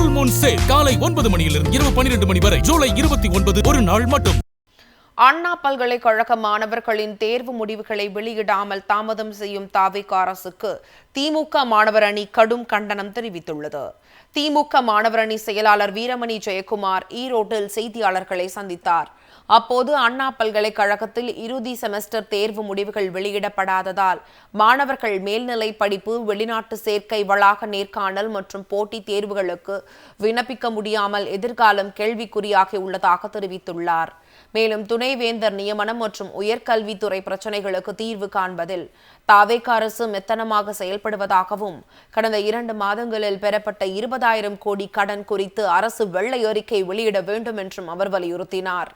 Full Moon sale காலை 9 மணியிலிருந்து இரவு 12 மணி வரை ஜூலை 29 ஒரு நாள் மட்டும். அண்ணா பல்கலைக்கழக மாணவர்களின் தேர்வு முடிவுகளை வெளியிடாமல் தாமதம் செய்யும் தாவேகா அரசுக்கு திமுக மாணவர் அணி கடும் கண்டனம் தெரிவித்துள்ளது. திமுக மாணவர் அணி செயலாளர் வீரமணி ஜெயக்குமார் ஈரோட்டில் செய்தியாளர்களை சந்தித்தார். அப்போது அண்ணா பல்கலைக்கழகத்தில் இறுதி செமஸ்டர் தேர்வு முடிவுகள் வெளியிடப்படாததால் மாணவர்கள் மேல்நிலை படிப்பு, வெளிநாட்டு சேர்க்கை, வளாக நேர்காணல் மற்றும் போட்டித் தேர்வுகளுக்கு விண்ணப்பிக்க முடியாமல் எதிர்காலம் கேள்விக்குறியாகி உள்ளதாக தெரிவித்துள்ளார். மேலும் துணைவேந்தர் நியமனம் மற்றும் உயர்கல்வித்துறை பிரச்சினைகளுக்கு தீர்வு காண்பதில் தாவேகா அரசு மெத்தனமாக செயல்படுவதாகவும் கடந்த 2 மாதங்களில் பெறப்பட்ட 20,000 கோடி கடன் குறித்து அரசு வெள்ளை அறிக்கை வெளியிட வேண்டும் என்றும் அவர் வலியுறுத்தினார்.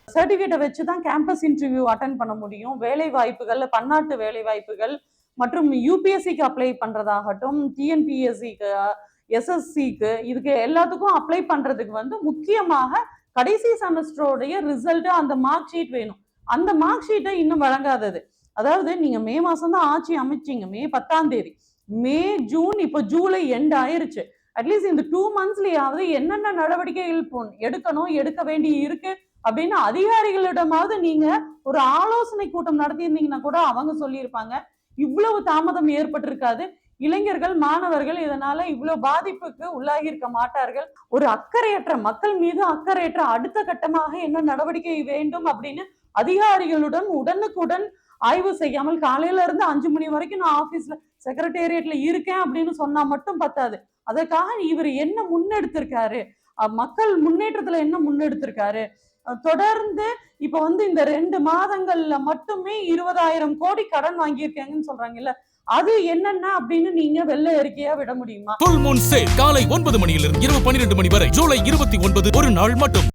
சர்டிபிகேட்டை வச்சு தான் கேம்பஸ் இன்டர்வியூ அட்டென்ட் பண்ண முடியும். வேலை வாய்ப்புகள், பன்னாட்டு வேலை வாய்ப்புகள் மற்றும் யூபிஎஸ்சிக்கு அப்ளை பண்றதாகட்டும், டிஎன்பிஎஸ்சிக்கு, எஸ்எஸ்சிக்கு, இதுக்கு எல்லாத்துக்கும் அப்ளை பண்றதுக்கு முக்கியமாக கடைசி செமஸ்டரோடைய ரிசல்ட், அந்த மார்க் ஷீட் வேணும். அந்த மார்க் ஷீட்டை இன்னும் வழங்காதது. அதாவது நீங்க மே மாசம் தான் ஆட்சி அமைச்சிங்க, மே 10ஆம் தேதி. மே, ஜூன், இப்போ ஜூலை எண்ட் ஆயிருச்சு. அட்லீஸ்ட் இந்த 2 மந்த்ஸ்லயாவது என்னென்ன நடவடிக்கைகள் எடுக்கணும், எடுக்க வேண்டி இருக்கு அப்படின்னு அதிகாரிகளிடமாவது நீங்க ஒரு ஆலோசனை கூட்டம் நடத்தியிருந்தீங்கன்னா கூட அவங்க சொல்லியிருப்பாங்க. இவ்வளவு தாமதம் ஏற்பட்டிருக்காது. இளைஞர்கள், மாணவர்கள் இதனால இவ்வளவு பாதிப்புக்கு உள்ளாகி இருக்க மாட்டார்கள். ஒரு அக்கறையற்ற மக்கள் மீது அக்கறையற்ற அடுத்த கட்டமாக என்ன நடவடிக்கை வேண்டும் அப்படின்னு அதிகாரிகளுடன் உடனுக்குடன் ஆய்வு செய்யாமல் காலையில இருந்து 5 மணி வரைக்கும் நான் ஆபீஸ்ல செக்ரட்டேரியட்ல இருக்கேன் அப்படின்னு சொன்னா மட்டும் பத்தாது. அதற்காக இவர் என்ன முன்னெடுத்திருக்காரு, மக்கள் முன்னேற்றத்துல என்ன முன்னெடுத்திருக்காரு, தொடர்ந்து இப்ப இந்த 2 மாதங்கள்ல மட்டுமே 20,000 கோடி கடன் வாங்கியிருக்காங்கன்னு சொல்றாங்கல்ல, அது என்னென்ன அப்படின்னு நீங்க வெள்ளை அறிக்கையா விட முடியுமா? ஃபுல் மூன் சேல் காலை 9 மணியிலிருந்து இரவு 12 மணி வரை ஜூலை 29 ஒரு நாள் மட்டும்.